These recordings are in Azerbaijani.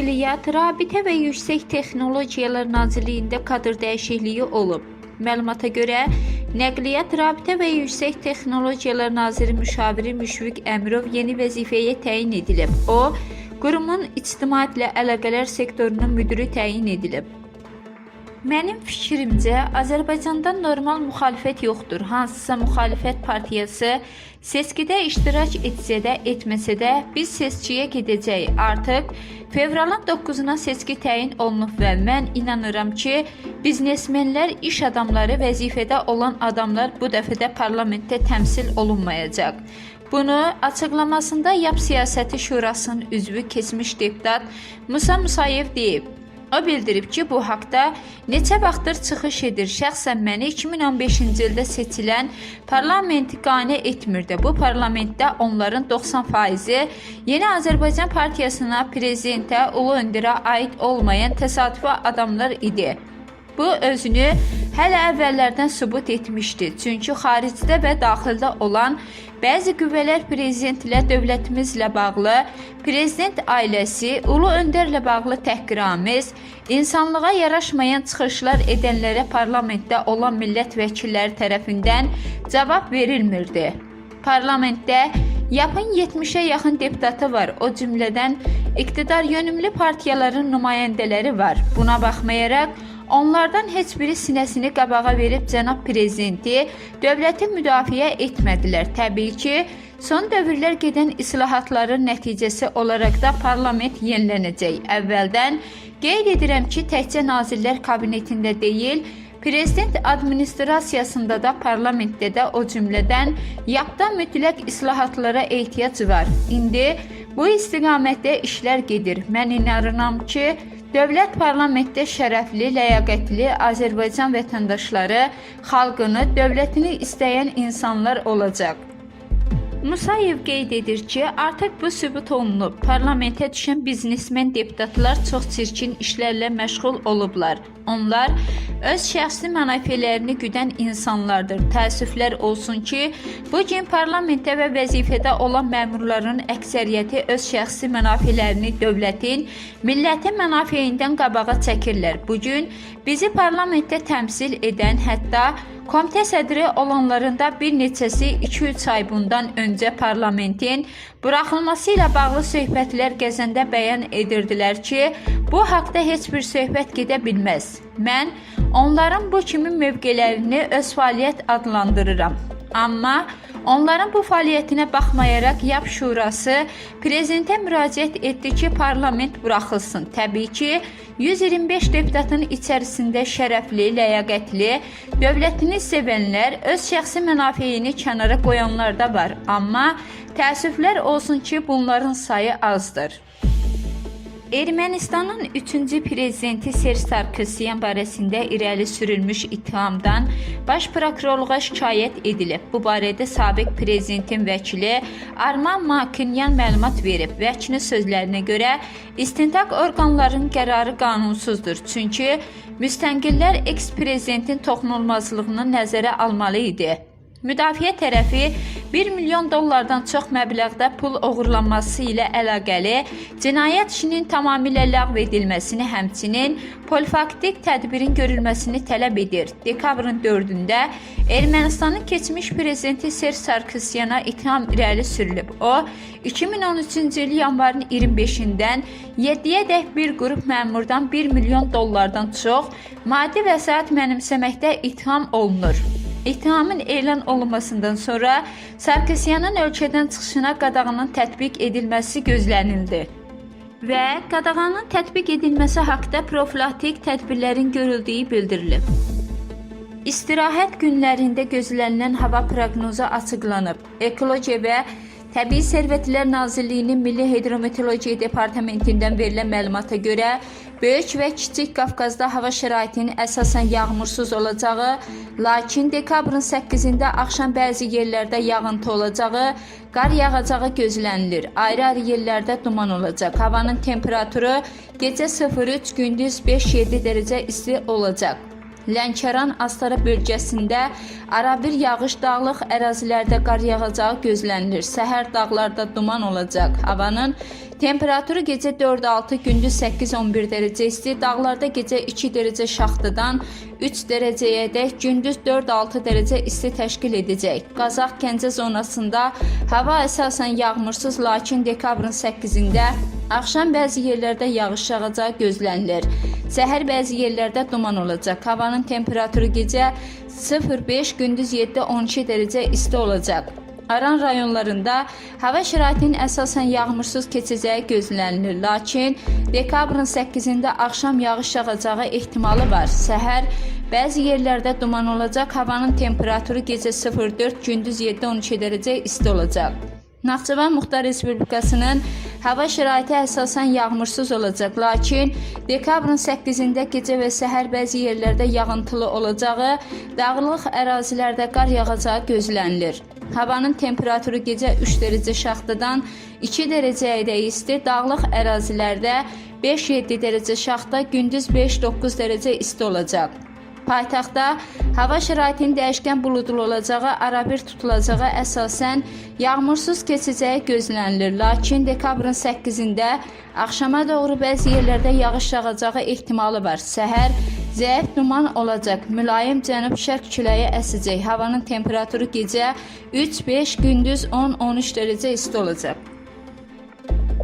Nəqliyyat, Rabitə və Yüksək Texnologiyalar Nazirliyində kadr dəyişikliyi olub. Məlumata görə, Nəqliyyat, Rabitə və Yüksək Texnologiyalar Naziri Müşaviri Müşfiq Əmirov yeni vəzifəyə təyin edilib. O, qurumun ictimaiyyətlə əlaqələr sektorunun müdiri təyin edilib. Mənim fikrimcə, Azərbaycanda normal müxalifət yoxdur. Hansısa müxalifət partiyası seçkidə iştirak etsə də, etməsə də biz seçkiyə gedəcəyik. Artıq fevralın 9-una seçki təyin olunub və mən inanıram ki, biznesmenlər, iş adamları, vəzifədə olan adamlar bu dəfə də parlamentdə təmsil olunmayacaq. Bunu açıqlamasında Yap Siyasəti Şurasının üzvü keçmiş deputat Musa Musayev deyib. O bildirib ki, bu haqda neçə vaxtdır çıxış edir. Şəxsən məni 2015-ci ildə seçilən parlamenti qane etmirdi. Bu parlamentdə onların 90%-i Yeni Azərbaycan Partiyasına, prezidentə, ulu öndərə aid olmayan təsadüfi adamlar idi. Bu özünü hələ əvvəllərdən sübut etmişdi. Çünki xaricdə və daxildə olan bəzi qüvvələr prezidentlə, dövlətimizlə bağlı, prezident ailəsi, ulu öndərlə bağlı təhqiramiz, insanlığa yaraşmayan çıxışlar edənlərə parlamentdə olan millət vəkilləri tərəfindən cavab verilmirdi. Parlamentdə Yapın 70'ə yaxın deputatı var. O cümlədən iqtidar yönümlü partiyaların nümayəndələri var. Buna baxmayaraq, onlardan heç biri sinəsini qabağa verib cənab prezidenti, dövləti müdafiə etmədilər. Təbii ki, son dövrlər gedən islahatların nəticəsi olaraq da parlament yenilənəcək. Əvvəldən qeyd edirəm ki, təkcə Nazirlər Kabinetində deyil, prezident administrasiyasında da, parlamentdə də, o cümlədən Yapda mütləq islahatlara ehtiyac var. İndi bu istiqamətdə işlər gedir. Mən inanıram ki, dövlət parlamentdə şərəfli, ləyaqətli Azərbaycan vətəndaşları, xalqını, dövlətini istəyən insanlar olacaq. Musayev qeyd edir ki, artıq bu sübut olunub. Parlamentə düşən biznesmen deputatlar çox çirkin işlərlə məşğul olublar. Onlar öz şəxsi mənafələrini güdən insanlardır. Təəssüflər olsun ki, bugün parlamentdə və vəzifədə olan məmurların əksəriyyəti öz şəxsi mənafələrini dövlətin, millətin mənafeyindən qabağa çəkirlər. Bugün bizi parlamentdə təmsil edən, hətta komitə sədri olanların da bir neçəsi 2-3 ay bundan öncə parlamentin buraxılması ilə bağlı söhbətlər gəzəndə bəyan edirdilər ki, bu haqda heç bir söhbət gedə bilməz. Mən onların bu kimi mövqələrini öz fəaliyyət adlandırıram. Amma onların bu fəaliyyətinə baxmayaraq Yap Şurası prezidentə müraciət etdi ki, parlament buraxılsın. Təbii ki, 125 deputatın içərisində şərəfli, ləyaqətli, dövlətini sevənlər, öz şəxsi mənafeyini kənara qoyanlar da var. Amma təəssüflər olsun ki, bunların sayı azdır. Ermənistanın 3-cü prezidenti Serj Sarkisyan barəsində irəli sürülmüş ittihamdan baş prokurorluğa şikayət edilib. Bu barədə sabiq prezidentin vəkili Arman Makinyan məlumat verib. Vəkilin sözlərinə görə istintaq orqanlarının qərarı qanunsuzdur. Çünki müstəqillər eks-prezidentin toxunulmazlığını nəzərə almalı idi. Müdafiə tərəfi 1 milyon dollardan çox məbləğdə pul oğurlanması ilə əlaqəli cinayət işinin tamamilə ləğv edilməsini, həmçinin polifaktik tədbirin görülməsini tələb edir. Dekabrın 4-də Ermənistanın keçmiş prezidenti Serj Sarkisyana itham irəli sürülüb. O, 2013-cü il yanvarın 25-dən 7-yədək bir qrup məmurdan 1 milyon dollardan çox maddi vəsait mənimsəməkdə itham olunur. İttihamın elan olunmasından sonra Sarkisyanın ölkədən çıxışına qadağanın tətbiq edilməsi gözlənildi və qadağanın tətbiq edilməsi haqqında profilaktik tədbirlərin görüldüyü bildirilib. İstirahət günlərində gözlənilən hava proqnozu açıqlanıb. Ekologiya və Təbii Sərvətlər Nazirliyinin Milli Hidrometeorologiya Departamentindən verilən məlumata görə Böyük və Kiçik Qafqazda hava şəraitinin əsasən yağmursuz olacağı, lakin dekabrın 8-də axşam bəzi yerlərdə yağıntı olacağı, qar yağacağı gözlənilir. Ayrı-ayrı yerlərdə duman olacaq. Havanın temperaturu gecə 0-3, gündüz 5-7 dərəcə isti olacaq. Lənkəran, Astara bölgəsində arabir yağış, dağlıq ərazilərdə qar yağacağı gözlənilir. Səhər dağlarda duman olacaq. Havanın temperaturu gecə 4-6, gündüz 8-11 dərəcə isti, dağlarda gecə 2 dərəcə şaxtadan 3 dərəcəyə dək, gündüz 4-6 dərəcə isti təşkil edəcək. Qazax, Gəncə zonasında hava əsasən yağmursuz, lakin dekabrın 8-də axşam bəzi yerlərdə yağış yağacağı gözlənilir. Səhər bəzi yerlərdə duman olacaq. Havanın temperaturu gecə 0-5, gündüz 7-12 dərəcə isti olacaq. Aran rayonlarında hava şəraitinin əsasən yağmursuz keçəcəyi gözlənilir. Lakin dekabrın 8-də axşam yağış yağacağı ehtimalı var. Səhər bəzi yerlərdə duman olacaq. Havanın temperaturu gecə 0-4, gündüz 7-12 dərəcə isti olacaq. Naxçıvan Muxtar Respublikasının hava şəraiti əsasən yağmursuz olacaq, lakin dekabrın 8-də gecə və səhər bəzi yerlərdə yağıntılı olacağı, dağlıq ərazilərdə qar yağacağı gözlənilir. Havanın temperaturu gecə 3 dərəcə şaxtadan 2 dərəcəyə isti, dağlıq ərazilərdə 5-7 dərəcə şaxta, gündüz 5-9 dərəcə isti olacaq. Paytaxtda hava şəraitinin dəyişkən buludlu olacağı, arabir tutulacağı, əsasən yağmursuz keçəcəyi gözlənilir. Lakin dekabrın 8-də axşama doğru bəzi yerlərdə yağış yağacağı ehtimalı var. Səhər zəif duman olacaq, mülayim cənub-şərq küləyi əsəcək. Havanın temperaturu gecə 3-5, gündüz 10-13 dərəcə isti olacaq.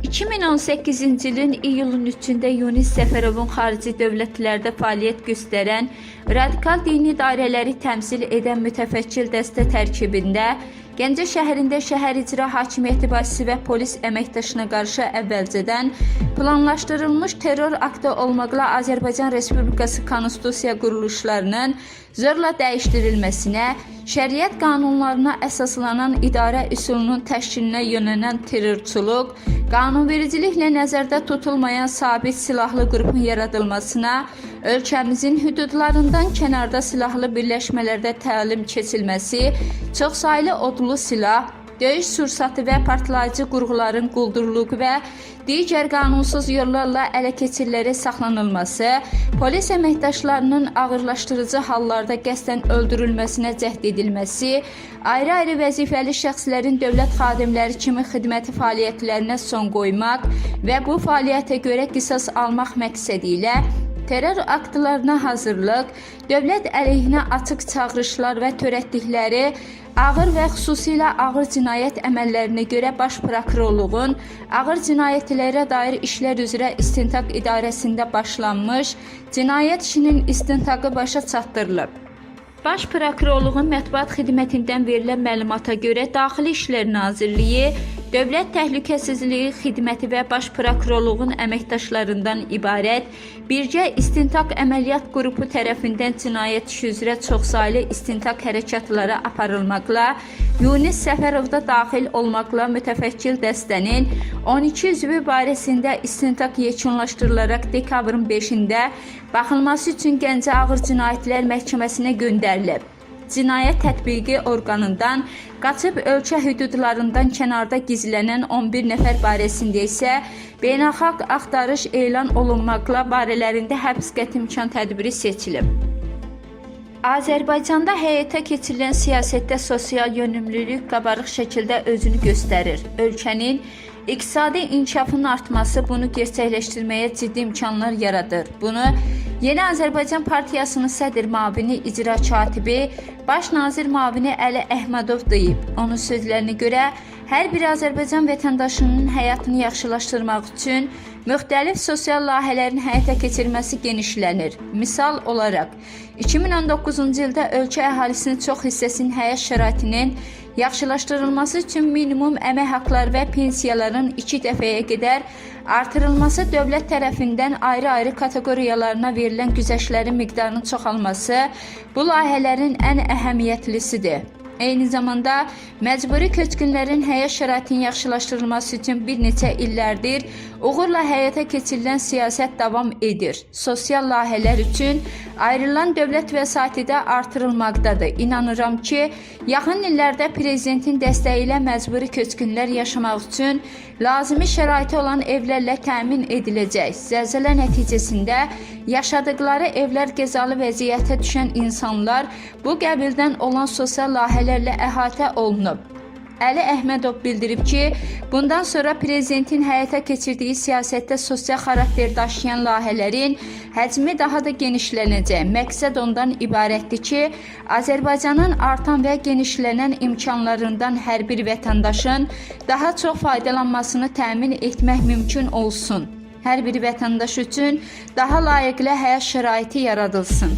2018-ci ilin iyulun 3-də Yunis Səfərovun xarici dövlətlərdə fəaliyyət göstərən, radikal dini dairələri təmsil edən mütəfəkkir dəstə tərkibində Gəncə şəhərində şəhər icra hakimiyyəti başçısı və polis əməkdaşına qarşı əvvəlcədən planlaşdırılmış terror aktı olmaqla Azərbaycan Respublikası konstitusiya quruluşlarının zorla dəyişdirilməsinə, şəriət qanunlarına əsaslanan idarə üsulunun təşkilinə yönələn terrorçuluq, qanunvericiliklə nəzərdə tutulmayan sabit silahlı qrupun yaradılmasına, ölkəmizin hüdudlarından kənarda silahlı birləşmələrdə təlim keçilməsi, çoxsaylı odlu silah, döyüş sursatı və partlayıcı qurğuların quldurluğu və digər qanunsuz yollarla ələ keçirilərək saxlanılması, polis əməkdaşlarının ağırlaşdırıcı hallarda qəsdən öldürülməsinə cəhd edilməsi, ayrı-ayrı vəzifəli şəxslərin dövlət xadimləri kimi xidməti fəaliyyətlərinə son qoymaq və bu fəaliyyətə görə qisas almaq məqsədi ilə terror aktlarına hazırlıq, dövlət əleyhinə açıq çağırışlar və törətdikləri ağır və xüsusilə ağır cinayət əməllərinə görə Baş Prokurorluğun ağır cinayətlərə dair işlər üzrə istintaq idarəsində başlanmış cinayət işinin istintaqı başa çatdırılıb. Baş Prokurorluğun mətbuat xidmətindən verilən məlumata görə Daxili İşlər Nazirliyi, Dövlət Təhlükəsizliyi Xidməti və Baş Prokurorluğun əməkdaşlarından ibarət birgə istintaq əməliyyat qrupu tərəfindən cinayət işi üzrə çoxsaylı istintaq hərəkatları aparılmaqla, Yunis Səfərovda daxil olmaqla mütəfəkkir dəstənin 12 üzvü barəsində istintaq yekunlaşdırılaraq dekabrın 5-də baxılması üçün Gəncə Ağır Cinayətlər Məhkəməsinə göndərilib. Cinayət tətbiqi orqanından qaçıb ölkə hüdudlarından kənarda gizlənən 11 nəfər barəsində isə beynəlxalq axtarış elan olunmaqla barələrində həbs qəti imkan tədbiri seçilib. Azərbaycanda həyata keçirilən siyasətdə sosial yönümlülük qabarıq şəkildə özünü göstərir. Ölkənin iqtisadi inkişafının artması bunu gerçəkləşdirməyə ciddi imkanlar yaradır. Bunu Yeni Azərbaycan Partiyasının sədr müavini, icra katibi, baş nazir müavini Əli Əhmədov deyib. Onun sözlərinə görə hər bir Azərbaycan vətəndaşının həyatını yaxşılaşdırmaq üçün müxtəlif sosial layihələrin həyata keçirilməsi genişlənir. Misal olaraq, 2019-cu ildə ölkə əhalisinin çox hissəsinin həyat şəraitinin yaxşılaşdırılması üçün minimum əmək haqqları və pensiyaların 2 dəfəyə qədər artırılması, dövlət tərəfindən ayrı-ayrı kateqoriyalarına verilən güzəştlərin miqdarının çoxalması bu layihələrin ən əhəmiyyətlisidir. Eyni zamanda məcburi köçkünlərin həyat şəraitinin yaxşılaşdırılması üçün bir neçə illərdir uğurla həyata keçirilən siyasət davam edir. Sosial layihələr üçün ayrılan dövlət vəsaiti də artırılmaqdadır. İnanıram ki, yaxın illərdə prezidentin dəstəyi ilə məcburi köçkünlər yaşamaq üçün lazımi şəraiti olan evlərlə təmin ediləcək. Zəlzələ nəticəsində yaşadıkları evlər qəzalı vəziyyətə düşən insanlar bu qəbildən olan sosial layihələrlə əhatə olunub. Əli Əhmədov bildirib ki, bundan sonra prezidentin həyata keçirdiyi siyasətdə sosial xarakter daşıyan layihələrin həcmi daha da genişlənəcək. Məqsəd ondan ibarətdir ki, Azərbaycanın artan və genişlənən imkanlarından hər bir vətəndaşın daha çox faydalanmasını təmin etmək mümkün olsun. Hər bir vətəndaş üçün daha layiqli həyat şəraiti yaradılsın.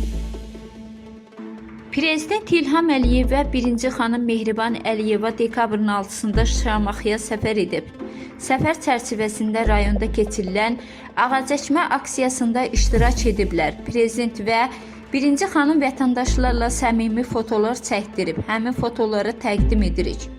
Prezident İlham Əliyev və 1-ci xanım Mehriban Əliyeva dekabrın 6-sında Şamaxıya səfər edib. Səfər çərçivəsində rayonda keçirilən ağacəkmə aksiyasında iştirak ediblər. Prezident və 1-ci xanım vətəndaşlarla səmimi fotolar çəkdirib. Həmin fotoları təqdim edirik.